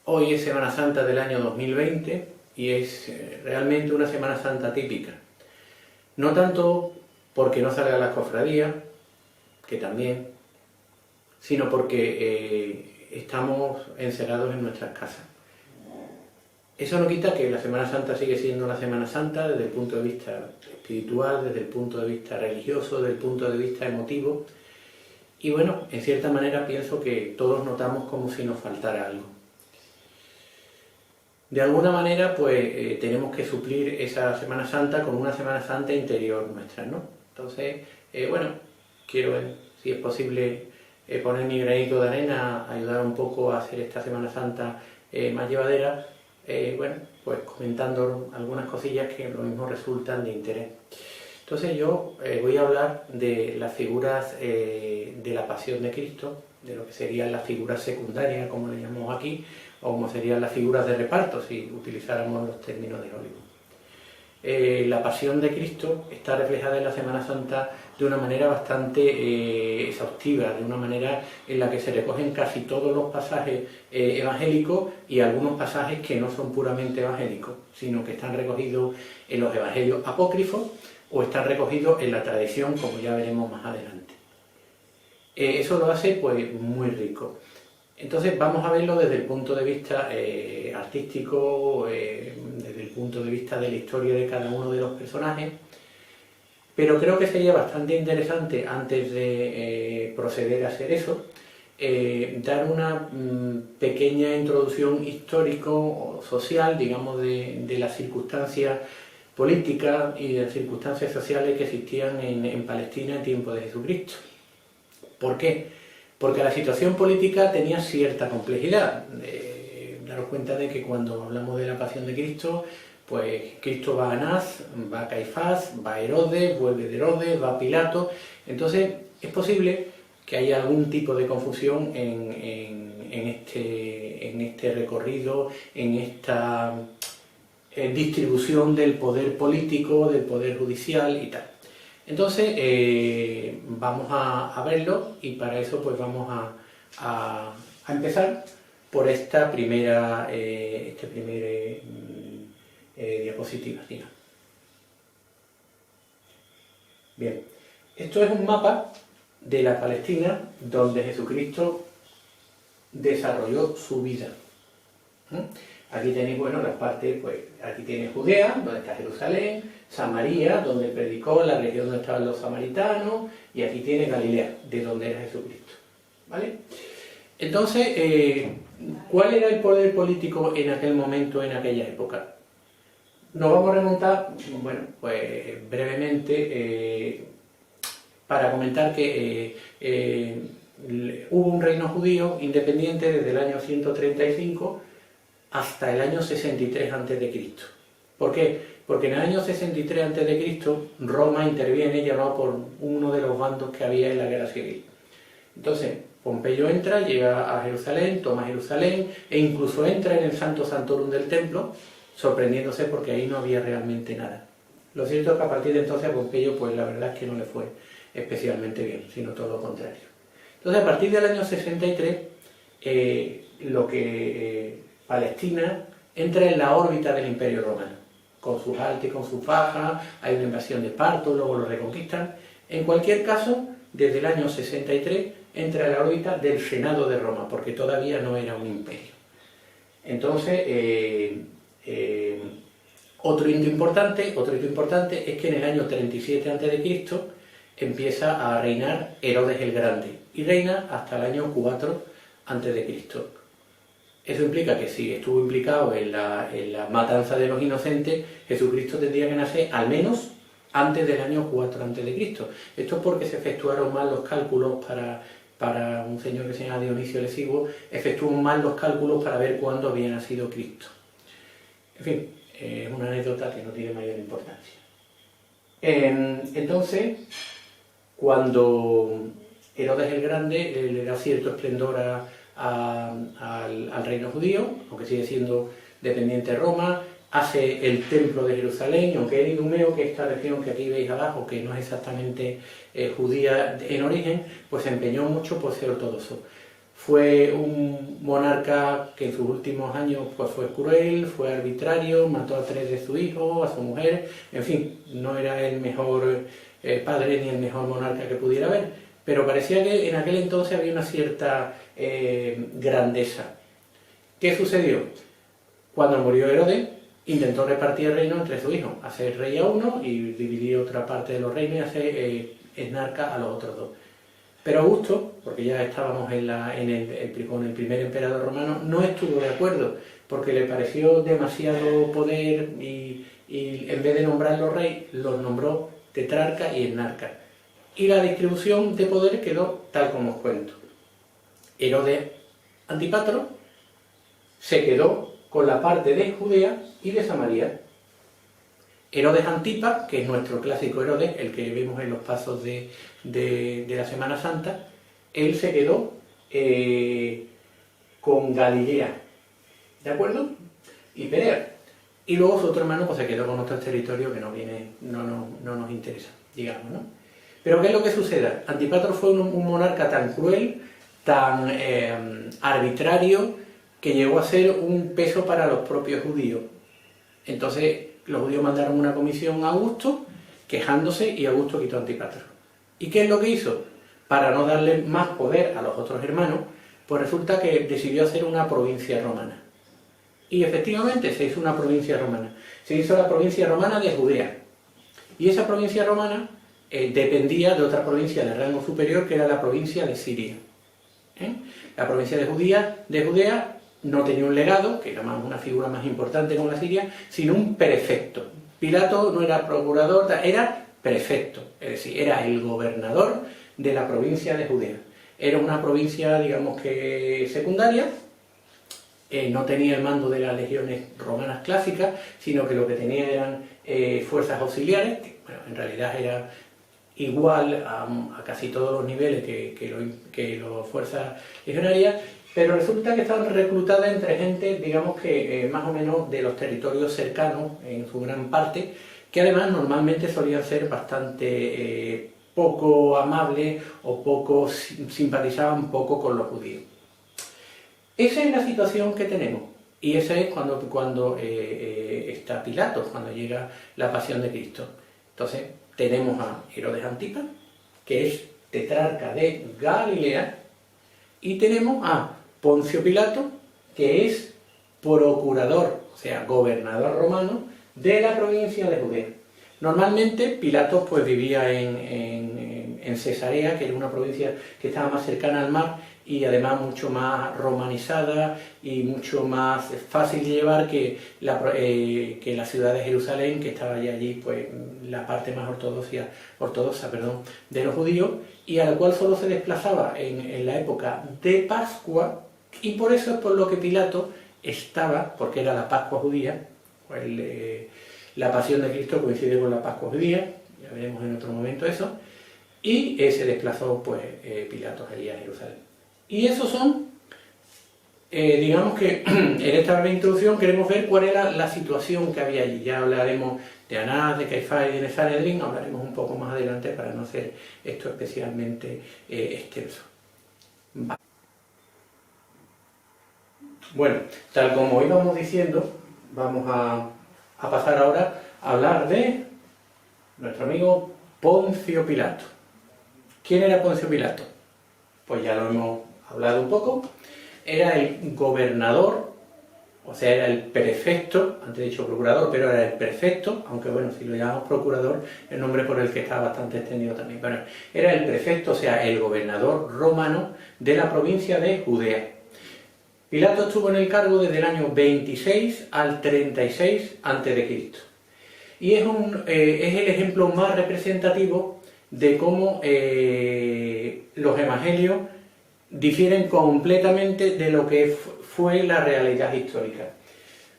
Hoy es Semana Santa del año 2020 y es realmente una Semana Santa típica. No tanto porque no salga las cofradías, que también, sino porque estamos encerrados en nuestras casas. Eso no quita que la Semana Santa sigue siendo la Semana Santa desde el punto de vista espiritual, desde el punto de vista religioso, desde el punto de vista emotivo. Y bueno, en cierta manera pienso que todos notamos como si nos faltara algo. De alguna manera, pues tenemos que suplir esa Semana Santa con una Semana Santa interior nuestra, ¿no? Entonces, bueno, quiero, si es posible, poner mi granito de arena, ayudar un poco a hacer esta Semana Santa más llevadera, bueno, pues comentando algunas cosillas que lo mismo resultan de interés. Entonces yo voy a hablar de las figuras de la Pasión de Cristo, de lo que serían las figuras secundarias, como le llamamos aquí, o como serían las figuras de reparto, si utilizáramos los términos de Hollywood. La Pasión de Cristo está reflejada en la Semana Santa de una manera bastante exhaustiva, de una manera en la que se recogen casi todos los pasajes evangélicos y algunos pasajes que no son puramente evangélicos, sino que están recogidos en los evangelios apócrifos o están recogidos en la tradición, como ya veremos más adelante. Eso lo hace pues muy rico. Entonces vamos a verlo desde el punto de vista artístico, desde el punto de vista de la historia de cada uno de los personajes, pero creo que sería bastante interesante, antes de proceder a hacer eso, dar una pequeña introducción histórico-social, digamos, de las circunstancias políticas y de las circunstancias sociales que existían en Palestina en tiempo de Jesucristo. ¿Por qué? Porque la situación política tenía cierta complejidad. Daros cuenta de que cuando hablamos de la Pasión de Cristo, pues Cristo va a Anás, va a Caifás, va a Herodes, vuelve de Herodes, va a Pilato. Entonces es posible que haya algún tipo de confusión en este recorrido, en esta distribución del poder político, del poder judicial y tal. Entonces vamos a verlo y para eso pues vamos a empezar por esta primera diapositiva. Digamos. Bien, esto es un mapa de la Palestina donde Jesucristo desarrolló su vida. Aquí tenéis, bueno, las partes, pues aquí tenéis Judea, donde está Jerusalén, Samaria, donde predicó, la región donde estaban los samaritanos, y aquí tiene Galilea, de donde era Jesucristo. ¿Vale? Entonces, ¿cuál era el poder político en aquel momento, en aquella época? Nos vamos a remontar, bueno, pues brevemente, para comentar que hubo un reino judío independiente desde el año 135 hasta el año 63 a.C. ¿Por qué? Porque en el año 63 a.C. Roma interviene llamado por uno de los bandos que había en la guerra civil. Entonces, Pompeyo entra, llega a Jerusalén, toma Jerusalén e incluso entra en el Santo Santorum del templo, sorprendiéndose porque ahí no había realmente nada. Lo cierto es que a partir de entonces a Pompeyo, pues la verdad es que no le fue especialmente bien, sino todo lo contrario. Entonces, a partir del año 63, Palestina entra en la órbita del Imperio Romano, con sus altas y con sus bajas, hay una invasión de Esparto, luego lo reconquistan. En cualquier caso, desde el año 63 entra en la órbita del Senado de Roma, porque todavía no era un imperio. Entonces, otro hito importante es que en el año 37 a.C. empieza a reinar Herodes el Grande, y reina hasta el año 4 a.C. Eso implica que si estuvo implicado en la matanza de los inocentes, Jesucristo tendría que nacer al menos antes del año 4 a.C. Esto es porque se efectuaron mal los cálculos para un señor que se llama Dionisio el Exiguo, efectuó mal los cálculos para ver cuándo había nacido Cristo. En fin, es una anécdota que no tiene mayor importancia. Entonces, cuando Herodes el Grande le da cierto esplendor al reino judío, aunque sigue siendo dependiente de Roma, hace el templo de Jerusalén, aunque era idumeo, que esta región que aquí veis abajo, que no es exactamente judía en origen, pues se empeñó mucho por ser ortodoxo. Fue un monarca que en sus últimos años pues, fue cruel, fue arbitrario, mató a 3 de sus hijos, a su mujer, en fin, no era el mejor padre ni el mejor monarca que pudiera haber, pero parecía que en aquel entonces había una cierta grandeza. ¿Qué sucedió? Cuando murió Herodes, intentó repartir el reino entre sus hijos, hacer rey a uno y dividir otra parte de los reinos y hacer etnarca a los otros 2. Pero Augusto, porque ya estábamos con el primer emperador romano, no estuvo de acuerdo, porque le pareció demasiado poder y en vez de nombrarlo rey, los nombró tetrarca y etnarca. Y la distribución de poder quedó tal como os cuento. Herodes Antípatro se quedó con la parte de Judea y de Samaria. Herodes Antipas, que es nuestro clásico Herodes, el que vemos en los pasos de la Semana Santa, él se quedó con Galilea, ¿de acuerdo? Y Perea. Y luego su otro hermano pues, se quedó con otros territorios que no nos interesa, digamos, ¿no? Pero ¿qué es lo que sucede? Antípatro fue un monarca tan cruel, tan arbitrario, que llegó a ser un peso para los propios judíos. Entonces los judíos mandaron una comisión a Augusto, quejándose, y Augusto quitó a Antípatro. ¿Y qué es lo que hizo? Para no darle más poder a los otros hermanos, pues resulta que decidió hacer una provincia romana. Y efectivamente se hizo una provincia romana. Se hizo la provincia romana de Judea. Y esa provincia romana dependía de otra provincia de rango superior, que era la provincia de Siria. La provincia de Judea no tenía un legado, que era más una figura más importante como la Siria, sino un prefecto. Pilato no era procurador, era prefecto, es decir, era el gobernador de la provincia de Judea. Era una provincia, digamos que secundaria, no tenía el mando de las legiones romanas clásicas, sino que lo que tenía eran fuerzas auxiliares, que bueno, en realidad era igual a casi todos los niveles que las fuerzas legionarias, pero resulta que estaban reclutadas entre gente, digamos que más o menos de los territorios cercanos, en su gran parte, que además normalmente solían ser bastante poco amables o simpatizaban poco con los judíos. Esa es la situación que tenemos, y esa es cuando está Pilato, cuando llega la pasión de Cristo. Entonces tenemos a Herodes Antipas, que es tetrarca de Galilea, y tenemos a Poncio Pilato, que es procurador, o sea, gobernador romano de la provincia de Judea. Normalmente Pilato pues vivía en Cesarea, que era una provincia que estaba más cercana al mar y además mucho más romanizada y mucho más fácil de llevar que la ciudad de Jerusalén, que estaba ya allí pues la parte más ortodoxa de los judíos, y a la cual solo se desplazaba en la época de Pascua, y por eso es por lo que Pilato estaba, porque era la Pascua judía, pues la pasión de Cristo coincide con la Pascua judía, ya veremos en otro momento eso, y se desplazó pues Pilato allí a Jerusalén. Y esos son, digamos que en esta breve introducción queremos ver cuál era la situación que había allí. Ya hablaremos de Anás, de Caifás y de Sanedrín, hablaremos un poco más adelante para no hacer esto especialmente extenso. Vale. Bueno, tal como íbamos diciendo, vamos a pasar ahora a hablar de nuestro amigo Poncio Pilato. ¿Quién era Poncio Pilato? Pues ya lo hemos hablado un poco. Era el gobernador, o sea, era el prefecto, antes he dicho procurador, pero era el prefecto, aunque bueno, si lo llamamos procurador, el nombre por el que está bastante extendido también. Bueno, era el prefecto, o sea, el gobernador romano de la provincia de Judea. Pilato estuvo en el cargo desde el año 26 al 36 a.C. Y es el ejemplo más representativo de cómo los evangelios difieren completamente de lo que fue la realidad histórica.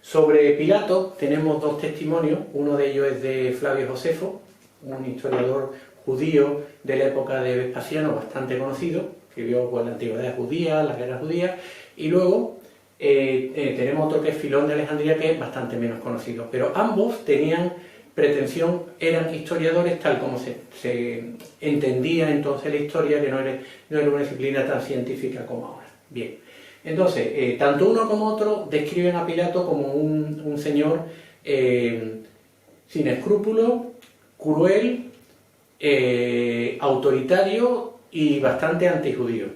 Sobre Pilato tenemos dos testimonios, uno de ellos es de Flavio Josefo, un historiador judío de la época de Vespasiano bastante conocido, que vio pues, la antigüedad judía, las guerras judías, y luego tenemos otro que es Filón de Alejandría, que es bastante menos conocido, pero ambos tenían pretensión, eran historiadores tal como se entendía entonces la historia, que no era una disciplina tan científica como ahora. Bien, entonces, tanto uno como otro describen a Pilato como un señor sin escrúpulos, cruel, autoritario y bastante antijudío.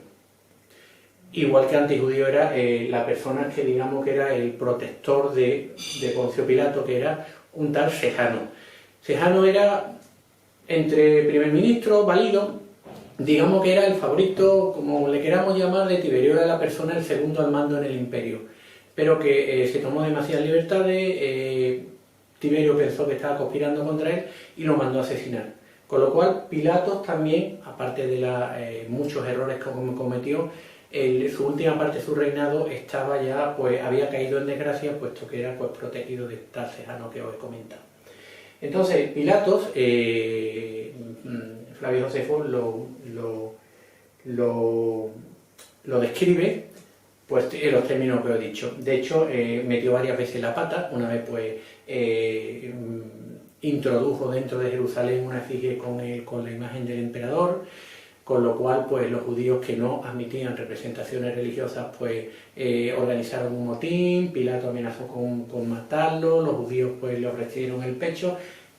Igual que antijudío era la persona que digamos que era el protector de Poncio Pilato, que era un tal Sejano. Sejano era, entre primer ministro, válido, digamos que era el favorito, como le queramos llamar, de Tiberio, era la persona, el segundo al mando en el imperio, pero que se tomó demasiadas libertades, Tiberio pensó que estaba conspirando contra él y lo mandó a asesinar. Con lo cual, Pilatos también, aparte de muchos errores que cometió, su última parte de su reinado estaba ya, pues había caído en desgracia, puesto que era pues protegido de tal Sejano que os he comentado. Entonces, Pilatos, Flavio Josefo lo describe pues en los términos que os he dicho. De hecho, metió varias veces la pata. Una vez pues introdujo dentro de Jerusalén una efigie con la imagen del emperador, con lo cual pues los judíos que no admitían representaciones religiosas pues organizaron un motín. Pilato amenazó con matarlo, los judíos pues le ofrecieron el pecho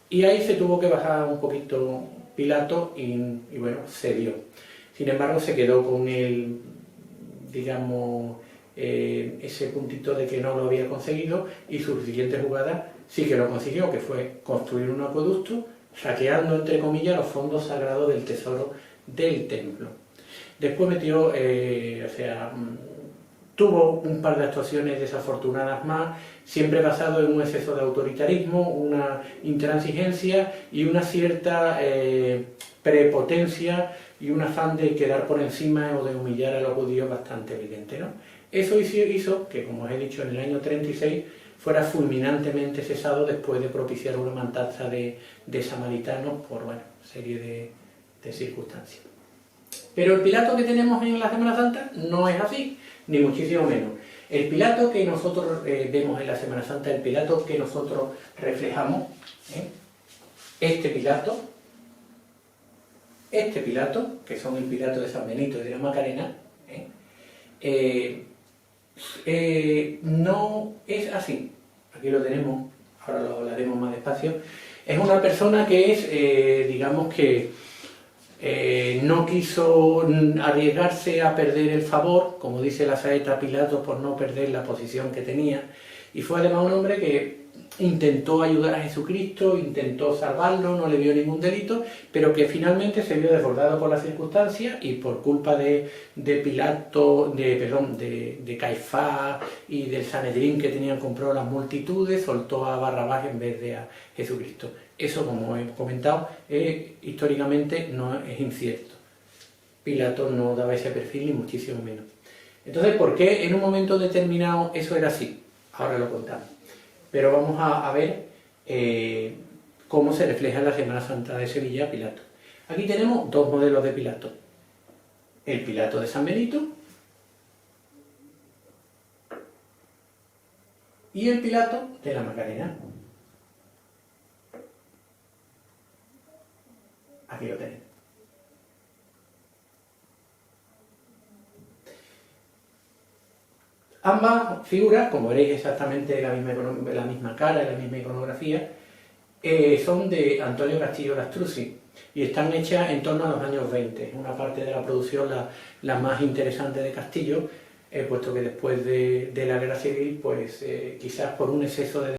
y ahí se tuvo que bajar un poquito Pilato y bueno, cedió. Sin embargo, se quedó con el, digamos, ese puntito de que no lo había conseguido y su siguiente jugada sí que lo consiguió, que fue construir un acueducto saqueando, entre comillas, los fondos sagrados del tesoro del templo. Después metió, tuvo un par de actuaciones desafortunadas más, siempre basado en un exceso de autoritarismo, una intransigencia y una cierta prepotencia y un afán de quedar por encima o de humillar a los judíos bastante evidente, ¿no? Eso hizo que, como os he dicho, en el año 36 fuera fulminantemente cesado después de propiciar una matanza de samaritanos por, bueno, serie de circunstancias. Pero el Pilato que tenemos en la Semana Santa no es así, ni muchísimo menos. El Pilato que nosotros vemos en la Semana Santa, el Pilato que nosotros reflejamos, este Pilato, que son el Pilato de San Benito y de la Macarena, no es así. Aquí lo tenemos, ahora lo hablaremos más despacio. Es una persona que es, digamos que no quiso arriesgarse a perder el favor, como dice la saeta Pilato, por no perder la posición que tenía, y fue además un hombre que intentó ayudar a Jesucristo, intentó salvarlo, no le vio ningún delito, pero que finalmente se vio desbordado por las circunstancias y por culpa de Pilato, de Caifás y del Sanedrín que tenían comprado las multitudes, soltó a Barrabás en vez de a Jesucristo. Eso, como he comentado, históricamente no es incierto. Pilato no daba ese perfil, ni muchísimo menos. Entonces, ¿por qué en un momento determinado eso era así? Ahora lo contamos. Pero vamos a ver cómo se refleja en la Semana Santa de Sevilla Pilato. Aquí tenemos dos modelos de Pilato. El Pilato de San Benito y el Pilato de la Macarena. Aquí lo tenemos. Ambas figuras, como veréis exactamente la misma cara, la misma iconografía, son de Antonio Castillo Lastruzzi y están hechas en torno a los años 20. Es una parte de la producción la más interesante de Castillo, puesto que después de la Guerra Civil, pues quizás por un exceso de